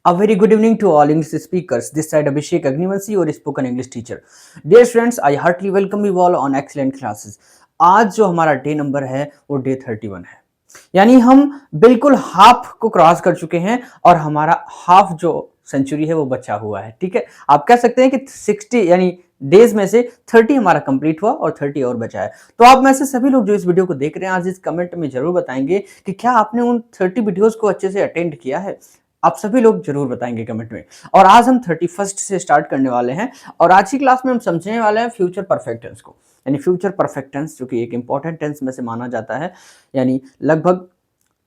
A very good evening to all English speakers. This side Abhishek Agnivanshi, your spoken English teacher. Dear students, I heartily welcome you all on excellent classes. आज जो हमारा day number है वो day 31 है, यानी हम बिल्कुल half को क्रॉस कर चुके हैं और हमारा हाफ जो सेंचुरी है वो बचा हुआ है। ठीक है, आप कह सकते हैं कि 60 यानी डेज में से 30 हमारा कंप्लीट हुआ और 30 और बचा है। तो आप में से सभी लोग जो इस वीडियो को देख रहे हैं आज इस कमेंट में जरूर बताएंगे कि क्या आपने उन 30 वीडियोस को अच्छे से अटेंड किया है। आप सभी लोग जरूर बताएंगे कमेंट में। और आज हम 31st से स्टार्ट करने वाले हैं और आज की क्लास में हम समझने वाले हैं फ्यूचर परफेक्ट टेंस को, यानी फ्यूचर परफेक्ट टेंस जो कि एक इंपॉर्टेंट टेंस में से माना जाता है। यानी लगभग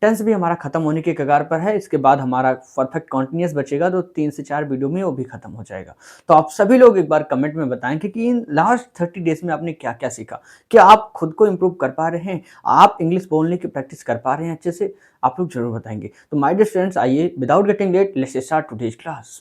टेंस भी हमारा खत्म होने के कगार पर है। इसके बाद हमारा परफेक्ट कॉन्टिन्यूस बचेगा तो 3 से 4 वीडियो में वो भी खत्म हो जाएगा। तो आप सभी लोग एक बार कमेंट में बताएं कि इन लास्ट 30 डेज में आपने क्या क्या सीखा, क्या आप खुद को इम्प्रूव कर पा रहे हैं, आप इंग्लिश बोलने की प्रैक्टिस कर पा रहे हैं अच्छे से, आप लोग जरूर बताएंगे। तो माय डियर स्टूडेंट्स, आइए without getting let let's start today's class.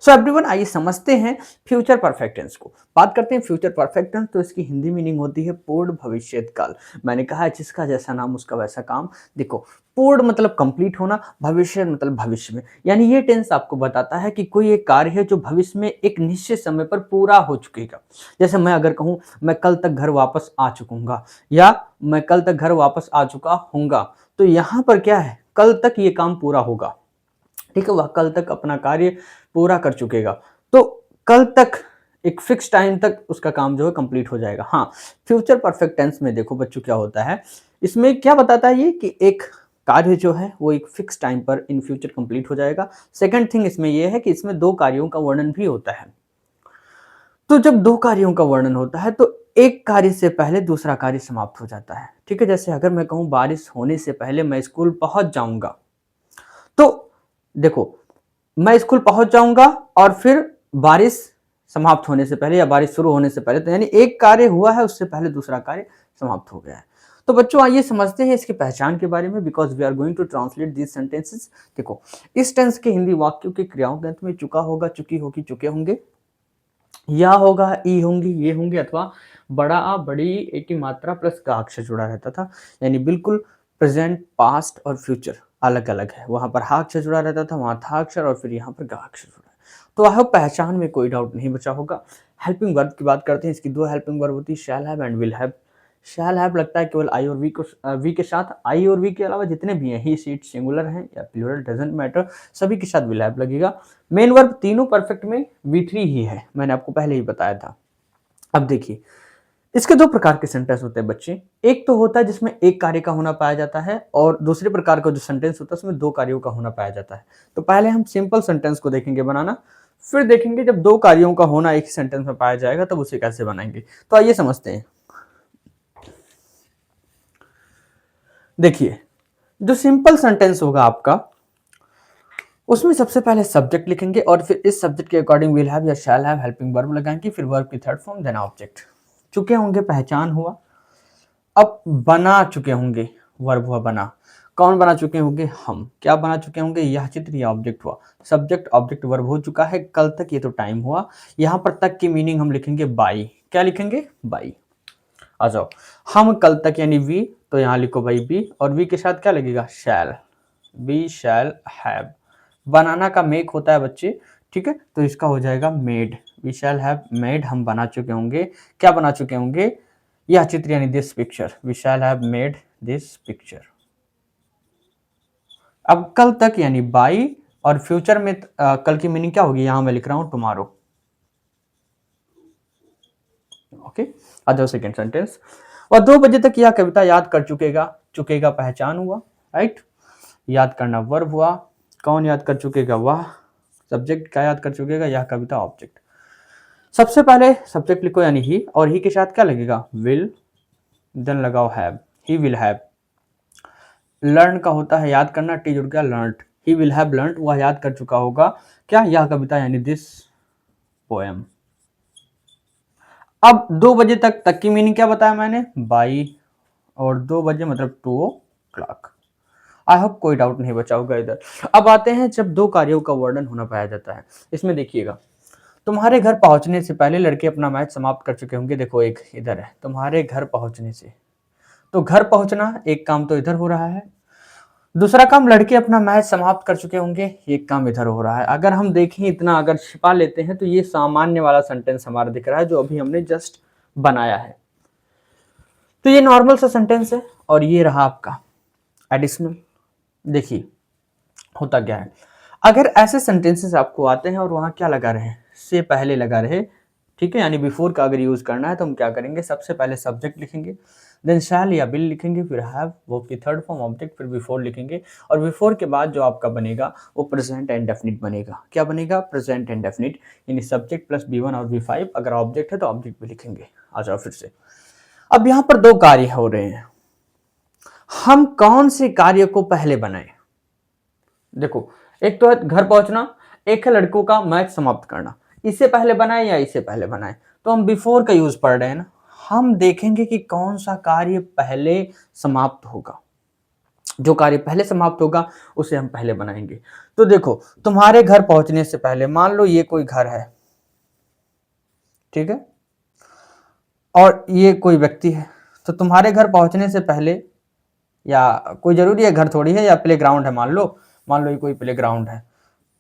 So everyone, आइए समझते हैं फ्यूचर परफेक्ट टेंस को। बात करते हैं फ्यूचर परफेक्ट टेंस, तो इसकी हिंदी मीनिंग होती है पूर्ण भविष्यत काल। मैंने कहा है जिसका जैसा नाम उसका वैसा काम। देखो, पूर्ण मतलब कंप्लीट होना, भविष्य मतलब भविष्य में, यानी ये टेंस आपको बताता है कि कोई एक कार्य है जो भविष्य में एक निश्चित समय पर पूरा हो चुकेगा। जैसे मैं अगर कहूं मैं कल तक घर वापस आ चुकूंगा या मैं कल तक घर वापस आ चुका हूंगा, तो यहां पर क्या है, कल तक ये काम पूरा होगा। ठीक है, वह कल तक अपना कार्य पूरा कर चुकेगा। तो कल तक एक फिक्स टाइम तक उसका काम जो है कंप्लीट हो जाएगा। हाँ, फ्यूचर परफेक्ट टेंस में देखो बच्चों क्या होता है, इसमें क्या बताता है ये कि एक कार्य जो है वो एक फिक्स टाइम पर इन फ्यूचर कंप्लीट हो जाएगा। सेकंड थिंग इसमें यह है कि इसमें दो कार्यों का वर्णन भी होता है। तो जब दो कार्यों का वर्णन होता है तो एक कार्य से पहले दूसरा कार्य समाप्त हो जाता है। ठीक है, जैसे अगर मैं कहूं बारिश होने से पहले मैं स्कूल पहुंच जाऊंगा, तो देखो मैं स्कूल पहुंच जाऊंगा और फिर बारिश समाप्त होने से पहले या बारिश शुरू होने से पहले, तो यानी एक कार्य हुआ है उससे पहले दूसरा कार्य समाप्त हो गया है। तो बच्चों आइए समझते हैं इसकी पहचान के बारे में, because we are going to translate these sentences. देखो, इस टेंस के हिंदी वाक्यों के क्रियाओं के अंत में चुका होगा, चुकी होगी, चुके होंगे, या होगा, ई होंगी, ये होंगे, अथवा बड़ा आ, बड़ी ए की मात्रा प्लस का अक्षर जुड़ा रहता था। यानी बिल्कुल प्रेजेंट, पास्ट और फ्यूचर अलग अलग है। वहां पर हा अक्षर जुड़ा रहता था, वहां था अक्षर, और फिर यहाँ पर गा अक्षर जुड़ा है। तो आई होप पहचान में कोई डाउट नहीं बचा होगा। हेल्पिंग वर्ब की बात करते हैं। इसकी दो हेल्पिंग वर्ब होती है, shall have and will have. Shall have लगता है केवल आई और वी के साथ। आई और वी के अलावा जितने भी हैं, ही, शीट, सिंगुलर हैं या प्लूरल, डजंट मैटर, सभी के साथ विल हैव लगेगा। मेन वर्ब तीनों परफेक्ट में V3 ही है, मैंने आपको पहले ही बताया था। अब देखिए, इसके दो प्रकार के सेंटेंस होते हैं बच्चे। एक तो होता है जिसमें एक कार्य का होना पाया जाता है, और दूसरे प्रकार का जो सेंटेंस होता है उसमें दो कार्यों का होना पाया जाता है। तो पहले हम सिंपल सेंटेंस को देखेंगे बनाना, फिर देखेंगे जब दो कार्यों का होना एक ही सेंटेंस में पाया जाएगा तब उसे कैसे बनाएंगे। तो आइए समझते हैं। देखिए, जो सिंपल सेंटेंस होगा आपका, उसमें सबसे पहले सब्जेक्ट लिखेंगे और फिर इस सब्जेक्ट के अकॉर्डिंग विल हैव या शैल हैव हेल्पिंग वर्ब लगाएंगे, फिर वर्ब की थर्ड फॉर्म, देन ऑब्जेक्ट। चुके होंगे पहचान हुआ। अब बना चुके होंगे, वर्ब हुआ बना। कौन बना चुके होंगे, हम। क्या बना चुके होंगे, यह चित्र या ऑब्जेक्ट हुआ। सब्जेक्ट ऑब्जेक्ट वर्ब हो चुका है। कल तक, ये तो टाइम हुआ। यहां पर तक की मीनिंग हम लिखेंगे बाई। क्या लिखेंगे, बाई। आ जाओ, हम कल तक यानी वी, तो यहां लिखो भाई बी, और वी के साथ क्या लगेगा, शैल। We shall have. बनाना का मेक होता है बच्चे, ठीक है, तो इसका हो जाएगा made. We shall have made, हम बना चुके होंगे। क्या बना चुके होंगे, यह चित्र यानी this picture. We shall have made this picture. अब कल तक यानी बाई, और फ्यूचर में कल की मीनिंग क्या होगी, यहां मैं लिख रहा हूं टुमारो। ओके, आ जाओ सेकेंड सेंटेंस। और 2 बजे तक यह कविता याद कर चुकेगा। चुकेगा पहचान हुआ, राइट। याद करना वर्ब हुआ। कौन याद कर चुकेगा, वह। सब्जेक्ट क्या याद कर चुकेगा, यह कविता, ऑब्जेक्ट। सबसे पहले सब्जेक्ट लिखो यानी ही, और ही के साथ क्या लगेगा, विल, देन लगाओ have. He will have. Learn का होता है याद करना, टी जुड़ गया, learned. He will have learned, वह याद कर चुका होगा क्या, यह कविता यानी दिस पोएम। अब 2 बजे तक की मीनिंग क्या बताया मैंने, बाई, और 2 बजे मतलब 2 o'clock। आई होप कोई डाउट नहीं बचा होगा इधर। अब आते हैं जब दो कार्यों का वर्णन होना पाया जाता है। इसमें देखिएगा, तुम्हारे घर पहुंचने से पहले लड़के अपना मैच समाप्त कर चुके होंगे। देखो एक इधर है, तुम्हारे घर पहुंचने से, तो घर पहुंचना एक काम तो इधर हो रहा है, दूसरा काम, लड़के अपना मैच समाप्त कर चुके होंगे, ये काम इधर हो रहा है। अगर हम देखें इतना अगर छिपा लेते हैं तो ये सामान्य वाला सेंटेंस हमारा दिख रहा है जो अभी हमने जस्ट बनाया है। तो ये नॉर्मल सा सेंटेंस है और ये रहा आपका एडिशनल। देखिए होता क्या है, अगर ऐसे सेंटेंसेस आपको आते हैं और वहां क्या लगा रहे, से पहले लगा रहे, ठीक है, यानी बिफोर का अगर यूज करना है तो हम क्या करेंगे, सबसे पहले सब्जेक्ट लिखेंगे, देन शैल या विल लिखेंगे, फिर हैव वो की थर्ड फॉर्म ऑब्जेक्ट, फिर बिफोर लिखेंगे। और बिफोर के बाद जो आपका बनेगा वो प्रेजेंट इंडेफिनिट बनेगा। क्या बनेगा, प्रेजेंट इंडेफिनिट, यानी सब्जेक्ट प्लस बी1 और बी5, अगर ऑब्जेक्ट है तो ऑब्जेक्ट भी लिखेंगे। आ जाओ फिर से। अब यहां पर दो कार्य हो रहे हैं, हम कौन से कार्य को पहले बनाए। देखो, एक तो है घर पहुंचना, एक है लड़कों का मैच समाप्त करना। इससे पहले बनाए या इससे पहले बनाए, तो हम बिफोर का यूज पढ़ रहे हैं ना। हम देखेंगे कि कौन सा कार्य पहले समाप्त होगा, जो कार्य पहले समाप्त होगा उसे हम पहले बनाएंगे। तो देखो, तुम्हारे घर पहुंचने से पहले, मान लो ये कोई घर है, ठीक है, और ये कोई व्यक्ति है, तो तुम्हारे घर पहुंचने से पहले, या कोई जरूरी है घर थोड़ी है, या प्ले ग्राउंड है, मान लो ये कोई प्ले ग्राउंड है,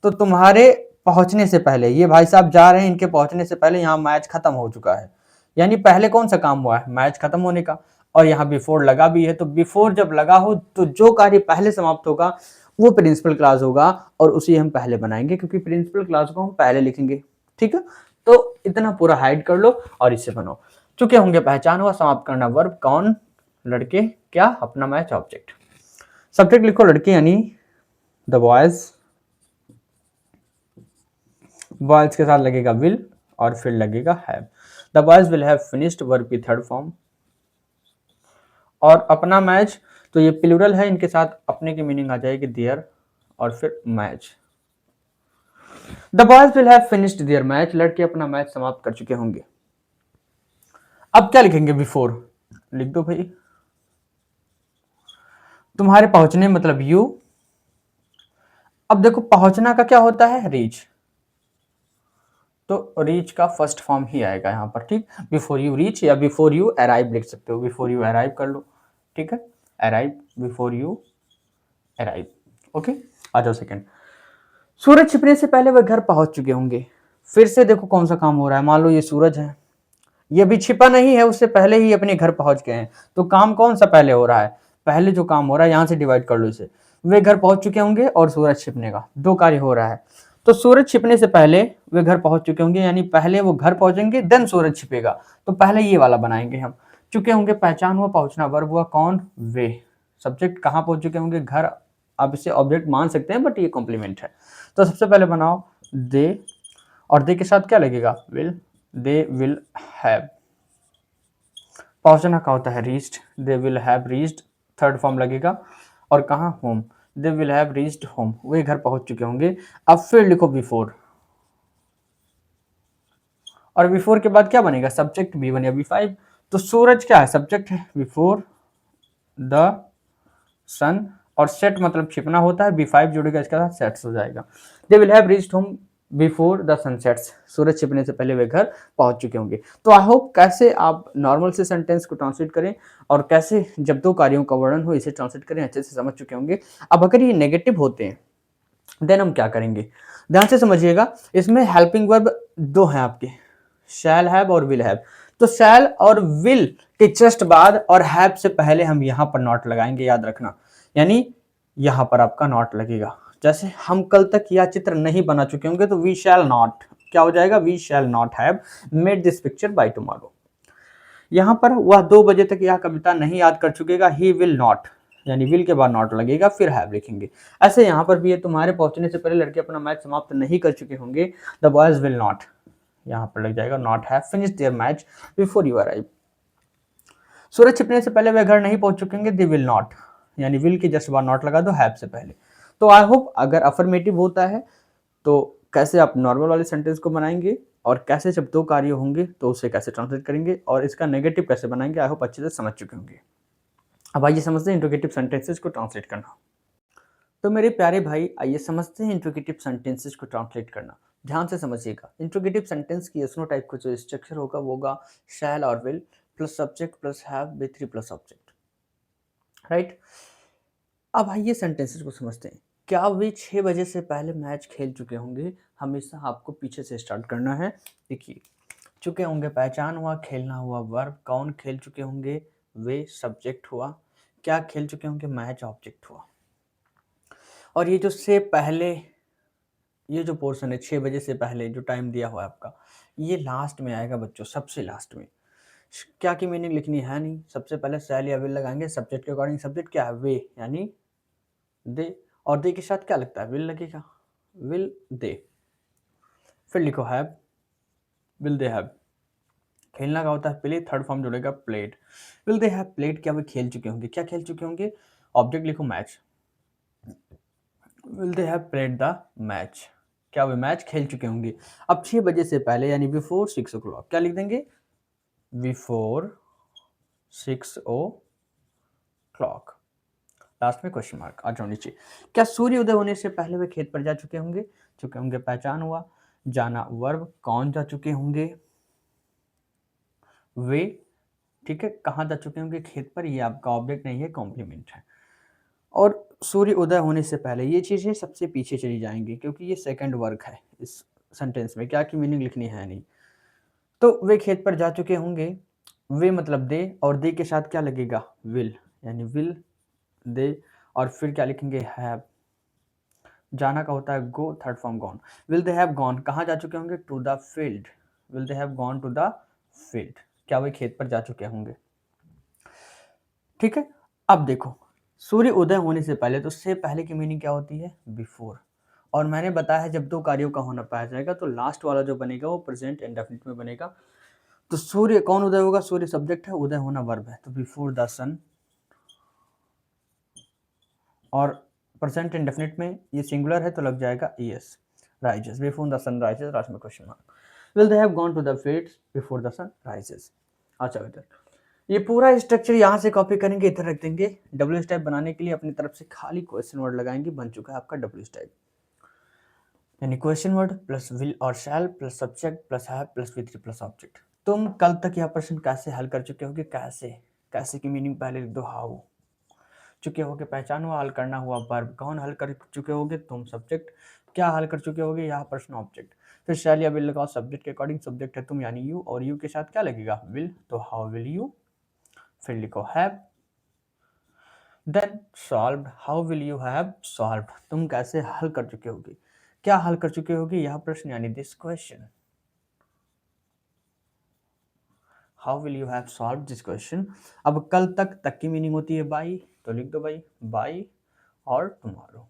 तो तुम्हारे पहुंचने से पहले ये भाई साहब जा रहे हैं, इनके पहुंचने से पहले यहाँ मैच खत्म हो चुका है। यानी पहले कौन सा काम हुआ है, मैच खत्म होने का। और यहाँ बिफोर लगा भी है, तो बिफोर जब लगा हो तो जो कार्य पहले समाप्त होगा वो प्रिंसिपल क्लास होगा और उसी हम पहले बनाएंगे, क्योंकि प्रिंसिपल क्लास को हम पहले लिखेंगे। ठीक है, तो इतना पूरा हाइड कर लो और इससे बनो। चुके होंगे, पहचान हुआ, समाप्त करना वर्ब, कौन, लड़के, क्या, अपना मैच ऑब्जेक्ट। सब्जेक्ट लिखो लड़के यानी द बॉयज, बॉयज के साथ लगेगा विल और फिर लगेगा have. The boys will have finished, verb की थर्ड फॉर्म। और अपना मैच, तो ये प्लूरल है, इनके साथ अपने की मीनिंग आ जाएगी देयर और फिर match. The boys will have finished their match, लड़के अपना मैच समाप्त कर चुके होंगे। अब क्या लिखेंगे, बिफोर लिख दो भाई। तुम्हारे पहुंचने मतलब यू। अब देखो पहुंचना का क्या होता है, रीच, तो रीच का फर्स्ट फॉर्म ही आएगा यहाँ पर। ठीक, बिफोर यू रीच या बिफोर यू अराइव लिख सकते हो, बिफोर यू अराइव कर लो। ठीक है, arrive, before you arrive. Okay, आ जाओ सेकंड। सूरज छिपने से पहले वह घर पहुंच चुके होंगे। फिर से देखो कौन सा काम हो रहा है, मान लो ये सूरज है, ये भी छिपा नहीं है, उससे पहले ही अपने घर पहुंच गए हैं। तो काम कौन सा पहले हो रहा है, पहले जो काम हो रहा है, यहां से डिवाइड कर लो इसे। वे घर पहुंच चुके होंगे और सूरज छिपने का दो कार्य हो रहा है। तो सूरज छिपने से पहले वे घर पहुंच चुके होंगे, यानी पहले वो घर पहुंचेंगे देन सूरज छिपेगा, तो पहले ये वाला बनाएंगे हम। चुके होंगे, पहचान हुआ, पहुंचना वर्ब हुआ, कौन, वे, सब्जेक्ट कहां पहुंच चुके होंगे, घर। आप इसे ऑब्जेक्ट मान सकते हैं बट ये कॉम्प्लीमेंट है। तो सबसे पहले बनाओ दे, और दे के साथ क्या लगेगा, विल, दे विल हैव। पहुंचना का होता है reached, they will have reached, third form लगेगा, और कहाँ, home, they will have reached home, वे घर पहुंच चुके होंगे। अब फिर लिखो बिफोर, और बिफोर के बाद क्या बनेगा, सब्जेक्ट बी1 या बी5। तो सूरज क्या है, सब्जेक्ट है, बिफोर द सन, और सेट मतलब छिपना होता है, बी5 जुड़ेगा इसके साथ, सेट्स हो जाएगा। They will have reached home before the sunsets, सूरज छिपने से पहले वे घर पहुंच चुके होंगे। तो आई होप कैसे आप नॉर्मल से सेंटेंस को ट्रांसलेट करें और कैसे जब दो कार्यों का वर्णन हो इसे ट्रांसलेट करें, अच्छे से समझ चुके होंगे। अब अगर ये नेगेटिव होते हैं देन हम क्या करेंगे, ध्यान से समझिएगा। इसमें हेल्पिंग वर्ब दो हैं आपके, शैल हैव और विल हैव। तो शैल और विल के जस्ट बाद और हैव से पहले हम यहां पर नॉट लगाएंगे, याद रखना। यानी यहां पर आपका नॉट लगेगा। जैसे हम कल तक यह चित्र नहीं बना चुके होंगे तो वी शैल नॉट, क्या हो जाएगा, we shall not have made this picture by tomorrow. यहां पर वह 2 बजे तक यह कविता नहीं याद कर चुकेगा, ही विल नॉट, यानी विल के बाद नॉट लगेगा, फिर हैव लिखेंगे। ऐसे यहां पर भी है, तुम्हारे पहुंचने से पहले लड़के अपना मैच समाप्त नहीं कर चुके होंगे, द बॉयज विल नॉट, यहां पर लग जाएगा not have finished their match before you arrive. सूरज छिपने से पहले वे घर नहीं पहुंच चुकेंगे, दे विल नॉट, यानी विल के जस्ट बाद नॉट लगा दो हैव से पहले। तो आई होप अगर अफर्मेटिव होता है तो कैसे आप नॉर्मल वाले सेंटेंस को बनाएंगे, और कैसे जब दो कार्य होंगे तो उसे कैसे ट्रांसलेट करेंगे, और इसका नेगेटिव कैसे बनाएंगे, आई होप अच्छे से समझ चुके होंगे। अब आइए समझते हैं इंट्रोगेटिव सेंटेंसेस को ट्रांसलेट करना। तो मेरे प्यारे भाई आइए समझते हैं इंट्रोगेटिव सेंटेंसेस को ट्रांसलेट करना। ध्यान से समझिएगा, इंट्रोगेटिव सेंटेंस की एसनो टाइप का जो स्ट्रक्चर होगा वो होगा शैल और will plus subject plus have B3 plus object, right. अब आइए सेंटेंसेस को समझते हैं। क्या वे 6 बजे से पहले मैच खेल चुके होंगे? हमेशा आपको पीछे से स्टार्ट करना है। देखिए, चुके होंगे पहचान हुआ, खेलना हुआ वर्ब, कौन खेल चुके होंगे वे सब्जेक्ट हुआ, क्या खेल चुके होंगे मैच ऑब्जेक्ट हुआ। और ये जो से पहले, ये जो पोर्शन है 6 बजे से पहले जो टाइम दिया हुआ है आपका, ये लास्ट में आएगा बच्चों, सबसे लास्ट में। क्या की मीनिंग लिखनी है नहीं, सबसे पहले शैल या विल लगाएंगे सब्जेक्ट के अकॉर्डिंग। सब्जेक्ट क्या है? वे यानी दे, और दे के साथ क्या लगता है? विल लगेगा, विल दे। फिर लिखो हैव, विल दे हैव। खेलना का होता है प्ले, थर्ड फॉर्म जुड़ेगा played. Will they have played, क्या वे खेल चुके होंगे? क्या खेल चुके होंगे? ऑब्जेक्ट लिखो match. Will they have played the match, क्या वे मैच खेल चुके होंगे? अब 6 बजे से पहले यानी बिफोर 6 ओ क्लॉक, क्या लिख देंगे? बिफोर 6 ओ क्लॉक। लास्ट में क्वेश्चन मार्क आ जाओ नीचे। क्या सूर्य उदय होने से पहले वे खेत पर जा चुके होंगे? चुके होंगे पहचान हुआ, जाना वर्ब, कौन जा चुके होंगे वे, ठीक है। कहाँ जा चुके होंगे? खेत पर, ये आपका ऑब्जेक्ट नहीं है, कॉम्प्लीमेंट है। और सूर्य उदय होने से पहले, ये चीजें सबसे पीछे चली जाएंगी क्योंकि ये सेकंड वर्क है इस सेंटेंस में, क्या की मीनिंग लिखनी है नहीं। तो वे खेत पर जा चुके होंगे, वे मतलब दे, और दे के साथ क्या लगेगा? विल, यानी विल दे। और फिर क्या लिखेंगे? हैव। जाना का होता है go, third form gone. Will they have gone, कहाँ जा चुके होंगे? To the field. Will they have gone to the field, क्या वे खेत पर जा चुके होंगे? ठीक है। अब देखो, सूर्य उदय होने से पहले, तो से पहले की मीनिंग क्या होती है? बिफोर। और मैंने बताया है जब दो कार्यों का होना पाया जाएगा तो लास्ट वाला जो बनेगा वो प्रेजेंट इंडेफिनिट में बनेगा। तो सूर्य कौन उदय होगा? सूर्य सब्जेक्ट है, उदय होना वर्ब है, तो बिफोर द सन। और प्रेजेंट इंडेफिनिट में ये सिंगुलर है तो लग जाएगा es, rises. Before the sun rises, last में question mark. Will they have gone to the fields before the sun rises. अच्छा बेटा, ये पूरा स्ट्रक्चर यहाँ से कॉपी करेंगे, इधर रख देंगे। डब्ल्यू टाइप बनाने के लिए अपनी तरफ से खाली क्वेश्चन वर्ड लगाएंगे, बन चुका है आपका डब्ल्यू टाइप। यानी क्वेश्चन वर्ड प्लस विल और shall plus subject plus have plus वी3 प्लस ऑब्जेक्ट। तुम कल तक यह प्रश्न कैसे हल कर चुके होगे? कैसे, कैसे की मीनिंग पहले लिख दो, हाउ। चुके होगे पहचान हुआ, हल करना हुआ वर्ब, कौन हल कर चुके होगे? तुम सब्जेक्ट, क्या हल कर चुके होगे? यह प्रश्न ऑब्जेक्ट। फिर शैल या विल लगाओ सब्जेक्ट के अकॉर्डिंग, सब्जेक्ट है तुम यानी यू, और यू के साथ क्या लगेगा? विल, तो हाउ विल यू। फिर लिखो have, then solve, how will you have solve, तुम कैसे हल कर चुके होगे? क्या हल कर चुके होगे? यह प्रश्न यानी this question. How will you have solve this question. अब कल तक, तक की मीनिंग होती है बाई, तो लिख दो भाई बाई और टुमारो,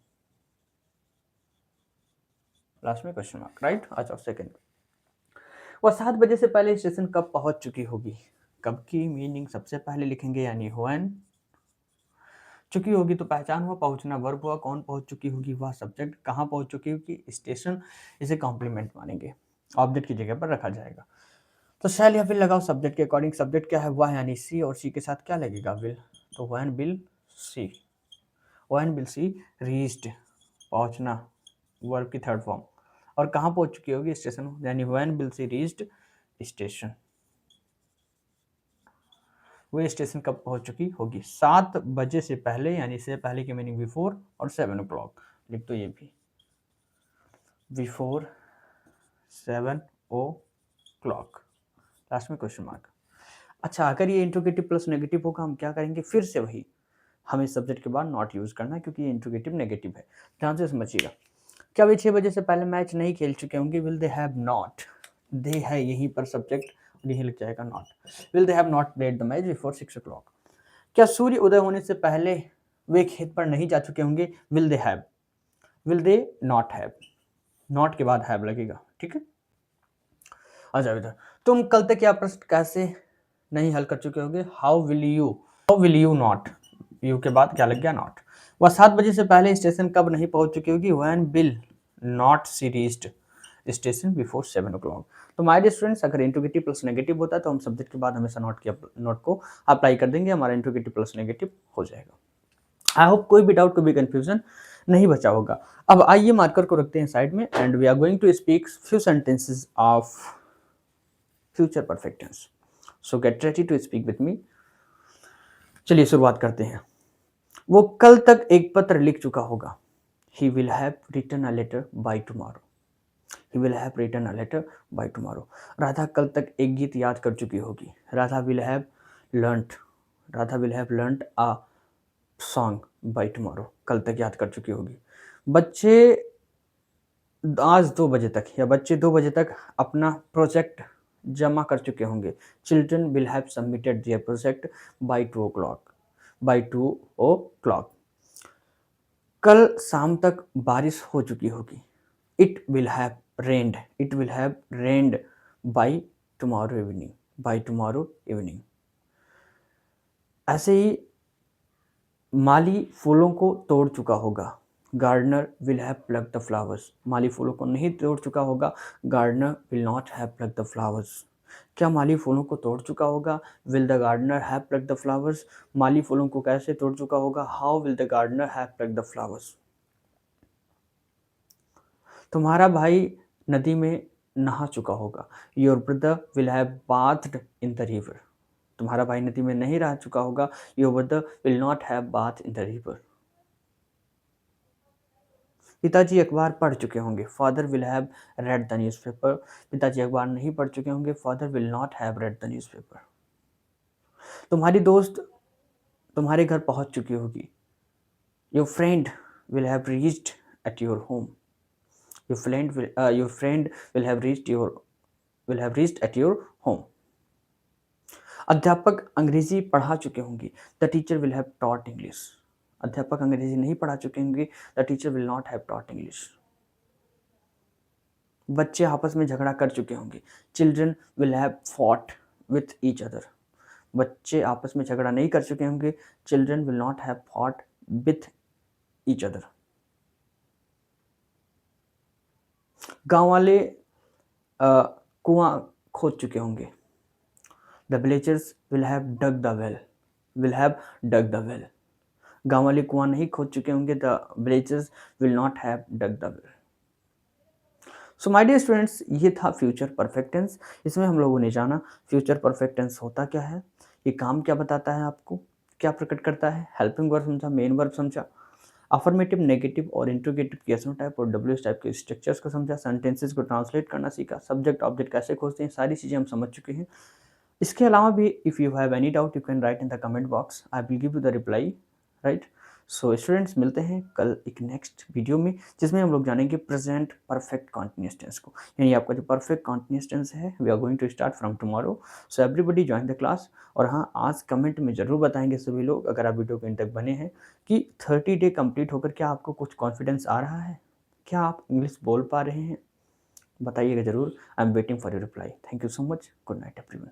लास्ट में क्वेश्चन मार्क, राइट। अच्छा सेकंड, वह 7 बजे से पहले स्टेशन कब पहुंच चुकी होगी? कब की मीनिंग सबसे पहले लिखेंगे, यानी व्हेन। चुकी होगी तो पहचान हुआ, पहुंचना वर्ब हुआ, कौन पहुंच चुकी होगी? वह सब्जेक्ट, कहाँ पहुंच चुकी होगी? स्टेशन। इसे कॉम्प्लीमेंट मानेंगे, ऑब्जेक्ट की जगह पर रखा जाएगा। तो शैल या विल लगाओ सब्जेक्ट के अकॉर्डिंग, सब्जेक्ट क्या है? वह यानी सी, और सी के साथ क्या लगेगा? विल, तो when will see, when will see reached, पहुंचना वर्ब की थर्ड फॉर्म, और कहाँ पहुंच चुकी होगी? स्टेशन, यानी when will see reached station, वो स्टेशन कब पहुंच चुकी होगी? 7 बजे से पहले, यानी से पहले की मीनिंग बिफोर, और 7 o'clock लिख दो ये भी, बिफोर 7 o'clock, लास्ट में क्वेश्चन मार्क। अच्छा, अगर ये इंट्रोगेटिव प्लस नेगेटिव होगा, हम क्या करेंगे? फिर से वही, हमें सब्जेक्ट के बाद नॉट यूज करना है क्योंकि ये इंट्रोगेटिव नेगेटिव है। ध्यान से समझिएगा। क्या वे 6 बजे से पहले मैच नहीं खेल चुके होंगे? विल दे हैव नॉट, दे है यहीं पर सब्जेक्ट, यही लिख जाएगा not. Will they have not played the match before 6 o'clock। क्या सूर्य उदय होने से पहले वे खेत पर नहीं जा चुके होंगे? Will they have, will they not have, not के बाद हैव लगेगा, ठीक है। अच्छा बेटा, तुम कल तक यह प्रश्न कैसे नहीं हल कर चुके होगे? How will you not, you के बाद क्या लग गया? नॉट। वह 7 बजे से पहले स्टेशन कब नहीं पहुंच चुकी होगी? When will not she reached station before 7 o'clock। तो माय डियर स्टूडेंट्स, अगर इंट्रोगेटिव प्लस नेगेटिव होता है तो हम सब्जेक्ट के बाद हमेशा नॉट को अप्लाई कर देंगे, हमारा इंट्रोगेटिव प्लस नेगेटिव हो जाएगा। आई होप कोई भी डाउट, कोई भी कंफ्यूजन नहीं बचा होगा। अब आइए मार्कर को रखते हैं साइड में, and we are going to speak few sentences of future perfect tense. So get ready to speak with me. चलिए शुरुआत करते हैं। वो कल तक एक पत्र लिख चुका होगा। He will have written a letter by tomorrow. He will have written a letter by tomorrow. Radha कल तक एक गीत याद कर चुकी होगी। Learned Radha will have learned a song by tomorrow. कल तक याद कर चुकी होगी। बच्चे आज 2 बजे तक या बच्चे 2 बजे तक अपना प्रोजेक्ट जमा कर चुके होंगे। Children will have submitted their project by 2 o'clock। By 2 o'clock। कल शाम तक बारिश हो चुकी होगी। It will have rained. It will have rained by tomorrow evening. By tomorrow evening. ऐसे ही माली फूलों को तोड़ चुका होगा। Gardener will have plucked the flowers. माली फूलों को नहीं तोड़ चुका होगा। Gardener will not have plucked the flowers. क्या माली फूलों को तोड़ चुका होगा? Will the gardener have plucked the flowers. माली फूलों को कैसे तोड़ चुका होगा? How will the gardener have plucked the flowers. तुम्हारा भाई नदी में नहा चुका होगा। Your brother will have bathed in the river. तुम्हारा भाई नदी में नहीं रह चुका होगा। Your brother will not have bath in the river. पिताजी अखबार पढ़ चुके होंगे। Father will have read the newspaper. पिताजी अखबार नहीं पढ़ चुके होंगे। Father will not have read the newspaper. तुम्हारी दोस्त तुम्हारे घर पहुंच चुकी होगी। Your friend will have reached at your home. Your friend will have reached at your home. अध्यापक अंग्रेजी पढ़ा चुके होंगे। The teacher will have taught English. अध्यापक अंग्रेजी नहीं पढ़ा चुके होंगे। The teacher will not have taught English. बच्चे आपस में झगड़ा कर चुके होंगे। Children will have fought with each other. बच्चे आपस में झगड़ा नहीं कर चुके होंगे। Children will not have fought with each other. गांव वाले कुआं खोद चुके होंगे। The villagers will have dug the well. Will have dug the well. गांव वाले कुआं नहीं खोद चुके होंगे। The villagers will not have dug the well. So my dear students, ये था फ्यूचर परफेक्ट टेंस। इसमें हम लोगों ने जाना फ्यूचर परफेक्ट टेंस होता क्या है, ये काम क्या बताता है, आपको क्या प्रकट करता है, हेल्पिंग वर्ब समझा, मेन वर्ब समझा, अफर्मेटिव, नेगेटिव और इंट्रोगेटिव केसनो टाइप और डब्ल्यूएच टाइप के स्ट्रक्चर्स को समझा, सेंटेंसेस को ट्रांसलेट करना सीखा, सब्जेक्ट ऑब्जेक्ट कैसे खोजते हैं, सारी चीज़ें हम समझ चुके हैं। इसके अलावा भी if you have any doubt you can write in the comment box, I will give you the reply, right. So students, मिलते हैं कल एक नेक्स्ट वीडियो में जिसमें हम लोग जानेंगे प्रेजेंट परफेक्ट कॉन्टिन्यूअस टेंस को, यानी आपका जो परफेक्ट कॉन्टिन्यूअस टेंस है we are going to start from tomorrow. So everybody join the class. और हाँ, आज कमेंट में ज़रूर बताएंगे सभी लोग, अगर आप वीडियो के एंड तक बने हैं, कि 30 डे कंप्लीट होकर क्या आपको कुछ कॉन्फिडेंस आ रहा है, क्या आप इंग्लिश बोल पा रहे हैं, बताइएगा ज़रूर। I am waiting for your reply. Thank you so much. Good night everyone.